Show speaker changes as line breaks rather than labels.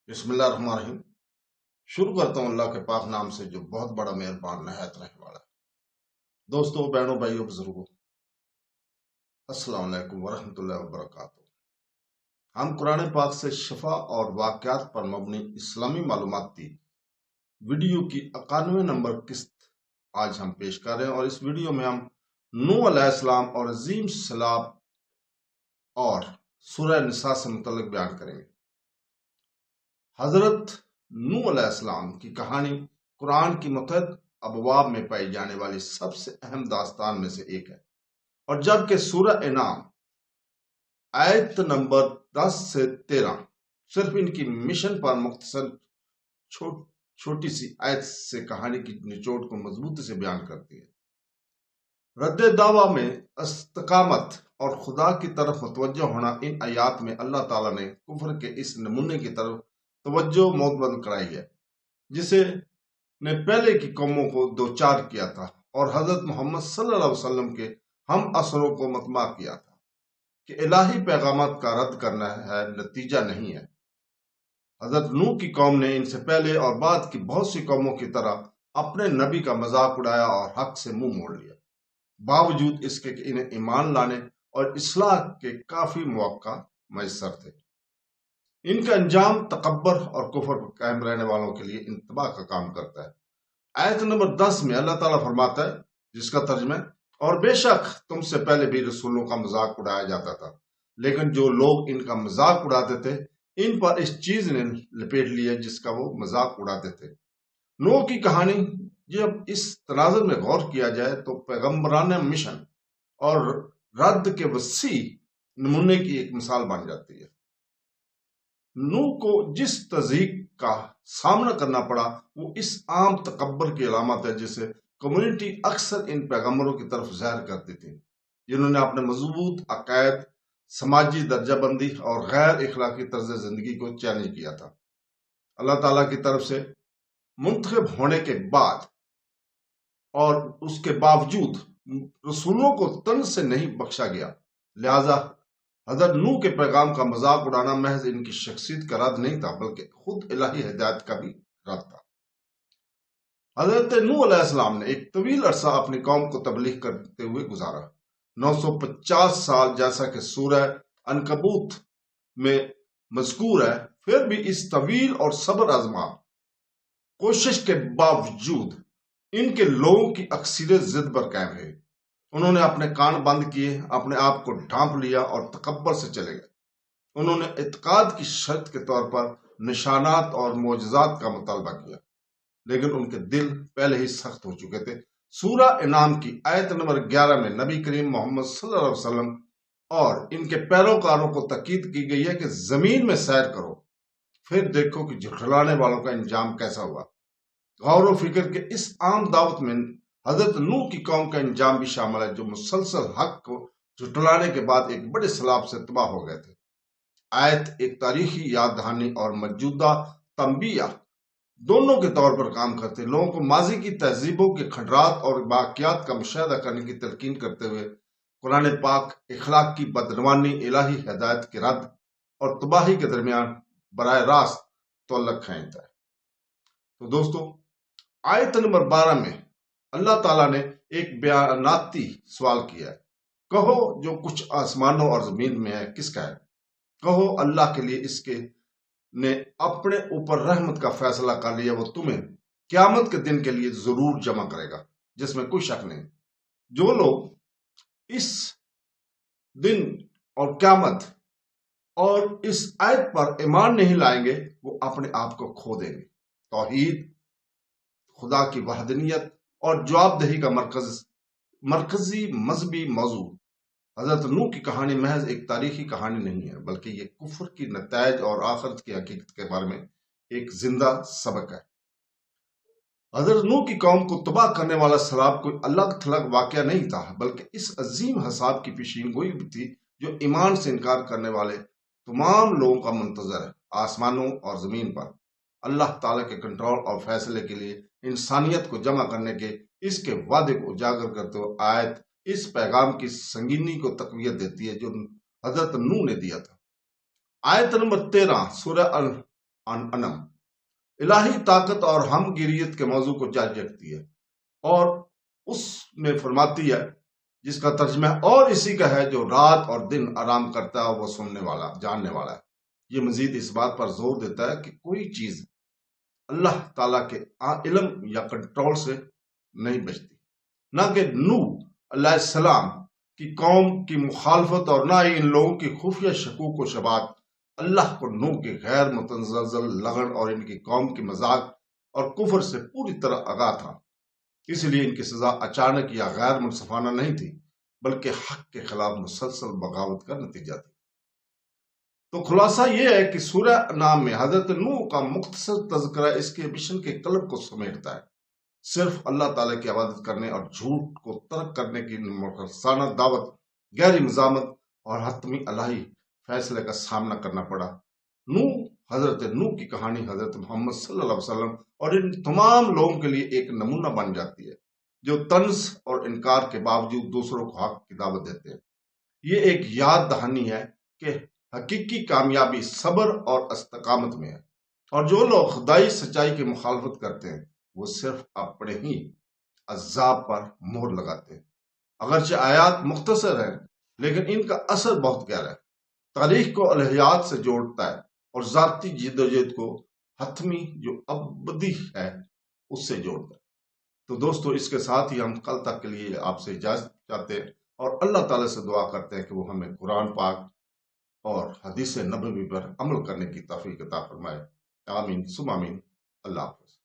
بسم اللہ الرحمن الرحیم۔ شروع کرتا ہوں اللہ کے پاک نام سے جو بہت بڑا مہربان نہایت رحم والا ہے۔ دوستوں، بہنوں، بھائیوں، بزرگوں، السلام علیکم ورحمۃ اللہ وبرکاتہ۔ ہم قرآن پاک سے شفا اور واقعات پر مبنی اسلامی معلوماتی ویڈیو کی 91 نمبر قسط آج ہم پیش کر رہے ہیں، اور اس ویڈیو میں ہم نوح علیہ السلام اور عظیم سیلاب اور سورہ نساء سے متعلق بیان کریں گے۔ حضرت نوح علیہ السلام کی کہانی قرآن کی متعدد ابواب میں پائی جانے والی سب سے اہم داستان میں سے ایک ہے، اور جبکہ سورہ انعام آیت نمبر 10 سے 13 صرف ان کی مشن پر مختصر چھوٹی سی آیت سے کہانی کی نچوڑ کو مضبوطی سے بیان کرتی ہے۔ رد دعویٰ میں استقامت اور خدا کی طرف متوجہ ہونا، ان آیات میں اللہ تعالیٰ نے کفر کے اس نمونے کی طرف توجہ معتبر کرائی ہے جسے نے پہلے کی قوموں کو دوچار کیا تھا، اور حضرت محمد صلی اللہ علیہ وسلم کے ہم اثروں کو مطمع کیا تھا کہ الہی پیغامات کا رد کرنا ہے، نتیجہ نہیں ہے۔ حضرت نوح کی قوم نے ان سے پہلے اور بعد کی بہت سی قوموں کی طرح اپنے نبی کا مذاق اڑایا اور حق سے منہ موڑ لیا، باوجود اس کے کہ انہیں ایمان لانے اور اصلاح کے کافی مواقع میسر تھے۔ ان کا انجام تکبر اور کفر پر قائم رہنے والوں کے لیے انتباہ کا کام کرتا ہے۔ آیت نمبر 10 میں اللہ تعالیٰ فرماتا ہے، جس کا ترجمہ ہے، اور بے شک تم سے پہلے بھی رسولوں کا مذاق اڑایا جاتا تھا، لیکن جو لوگ ان کا مذاق اڑاتے تھے ان پر اس چیز نے لپیٹ لیا جس کا وہ مذاق اڑاتے تھے۔ نوح کی کہانی جب اس تناظر میں غور کیا جائے تو پیغمبرانہ مشن اور رد کے وسیع نمونے کی ایک مثال بن جاتی ہے۔ نوح کو جس تضییق کا سامنا کرنا پڑا وہ اس عام تکبر کی علامت ہے جسے کمیونٹی اکثر ان پیغمبروں کی طرف ظاہر کرتی تھی، جنہوں نے اپنے مضبوط عقائد، سماجی درجہ بندی اور غیر اخلاقی طرز زندگی کو چیلنج کیا تھا۔ اللہ تعالیٰ کی طرف سے منتخب ہونے کے بعد اور اس کے باوجود رسولوں کو تن سے نہیں بخشا گیا، لہذا حضرت نوح کے پیغام کا مذاق اڑانا محض ان کی شخصیت کا رد نہیں تھا بلکہ خود الہی ہدایت کا بھی رد تھا۔ حضرت نوح علیہ السلام نے ایک طویل عرصہ اپنی قوم کو تبلیغ کرتے ہوئے گزارا، 950 سال، جیسا کہ سورہ عنکبوت میں مذکور ہے۔ پھر بھی اس طویل اور صبر آزما کوشش کے باوجود ان کے لوگوں کی اکثریت ضد پر قائم ہے۔ انہوں نے اپنے کان بند کیے، اپنے آپ کو ڈھانپ لیا اور تکبر سے چلے گئے۔ انہوں نے اعتقاد کی شرط کے طور پر نشانات اور معجزات کا مطالبہ کیا، لیکن ان کے دل پہلے ہی سخت ہو چکے تھے۔ سورہ انعام کی آیت نمبر 11 میں نبی کریم محمد صلی اللہ علیہ وسلم اور ان کے پیروکاروں کو تاکید کی گئی ہے کہ زمین میں سیر کرو، پھر دیکھو کہ جھٹلانے والوں کا انجام کیسا ہوا۔ غور و فکر کے اس عام دعوت میں حضرت نوح کی قوم کا انجام بھی شامل ہے، جو مسلسل حق کو جھٹلانے کے بعد ایک بڑے سیلاب سے تباہ ہو گئے تھے۔ آیت ایک تاریخی یاد دہانی اور موجودہ تنبیہ دونوں کے طور پر کام کرتے، لوگوں کو ماضی کی تہذیبوں کے کھنڈرات اور واقعات کا مشاہدہ کرنے کی تلقین کرتے ہوئے قرآن پاک اخلاق کی بدعنوانی، الہی ہدایت کے رد اور تباہی کے درمیان براہ راست تعلق کھینچتا ہے۔ تو دوستو، آیت نمبر 12 میں اللہ تعالیٰ نے ایک بیاناتی سوال کیا ہے، کہو جو کچھ آسمانوں اور زمین میں ہے کس کا ہے؟ کہو اللہ کے لیے، اس کے نے اپنے اوپر رحمت کا فیصلہ کر لیا، وہ تمہیں قیامت کے دن کے لیے ضرور جمع کرے گا جس میں کوئی شک نہیں۔ جو لوگ اس دن اور قیامت اور اس آیت پر ایمان نہیں لائیں گے وہ اپنے آپ کو کھو دیں گے۔ توحید، خدا کی وحدانیت اور جواب دہی کا مرکزی مذہبی موضوع۔ حضرت نوح کی کہانی محض ایک تاریخی کہانی نہیں ہے بلکہ یہ کفر کی نتائج اور آخرت کی حقیقت کے بارے میں ایک زندہ سبق ہے۔ حضرت نوح کی قوم کو تباہ کرنے والا سیلاب کوئی الگ تھلگ واقعہ نہیں تھا بلکہ اس عظیم حساب کی پیشین گوئی بھی تھی جو ایمان سے انکار کرنے والے تمام لوگوں کا منتظر ہے۔ آسمانوں اور زمین پر اللہ تعالیٰ کے کنٹرول اور فیصلے کے لیے انسانیت کو جمع کرنے کے اس کے وعدے کو اجاگر کرتے ہوئے آیت اس پیغام کی سنگینی کو تقویت دیتی ہے جو حضرت نوح نے دیا تھا۔ آیت نمبر 13 سورہ انم الہی طاقت اور ہم گیریت کے موضوع کو جاری رکھتی ہے، اور اس میں فرماتی ہے جس کا ترجمہ اور اسی کا ہے جو رات اور دن آرام کرتا ہے وہ سننے والا جاننے والا ہے۔ یہ مزید اس بات پر زور دیتا ہے کہ کوئی چیز اللہ تعالیٰ کے علم یا کنٹرول سے نہیں بچتی، نہ کہ نوح علیہ السلام کی قوم کی مخالفت اور نہ ہی ان لوگوں کی خفیہ شکوک و شبہات۔ اللہ کو نوح کے غیر متزلزل لغن اور ان کی قوم کی مذاق اور کفر سے پوری طرح آگاہ تھا، اس لیے ان کی سزا اچانک یا غیر منصفانہ نہیں تھی، بلکہ حق کے خلاف مسلسل بغاوت کا نتیجہ تھی۔ تو خلاصہ یہ ہے کہ سورہ انعام میں حضرت نوح کا مختصر تذکرہ اس کے مشن کے قلب کو سمیٹتا ہے، صرف اللہ تعالیٰ کی عبادت کرنے اور جھوٹ کو ترک کرنے کی مخلصانہ دعوت، گہری مزاحمت اور حتمی الہی فیصلے کا سامنا کرنا پڑا۔ حضرت نوح کی کہانی حضرت محمد صلی اللہ علیہ وسلم اور ان تمام لوگوں کے لیے ایک نمونہ بن جاتی ہے جو طنز اور انکار کے باوجود دوسروں کو حق کی دعوت دیتے ہیں۔ یہ ایک یاد دہانی ہے کہ حقیقی کامیابی صبر اور استقامت میں ہے، اور جو لوگ خدائی سچائی کی مخالفت کرتے ہیں وہ صرف اپنے ہی عذاب پر مہر لگاتے ہیں۔ اگرچہ آیات مختصر ہیں لیکن ان کا اثر بہت گہرا ہے، تاریخ کو الہیات سے جوڑتا ہے اور ذاتی جدوجہد کو حتمی جو ابدی ہے اس سے جوڑتا ہے۔ تو دوستو، اس کے ساتھ ہی ہم کل تک کے لیے آپ سے اجازت چاہتے ہیں اور اللہ تعالیٰ سے دعا کرتے ہیں کہ وہ ہمیں قرآن پاک اور حدیث نبوی پر عمل کرنے کی توفیق عطا فرمائے۔ آمین ثم آمین۔ اللہ حافظ۔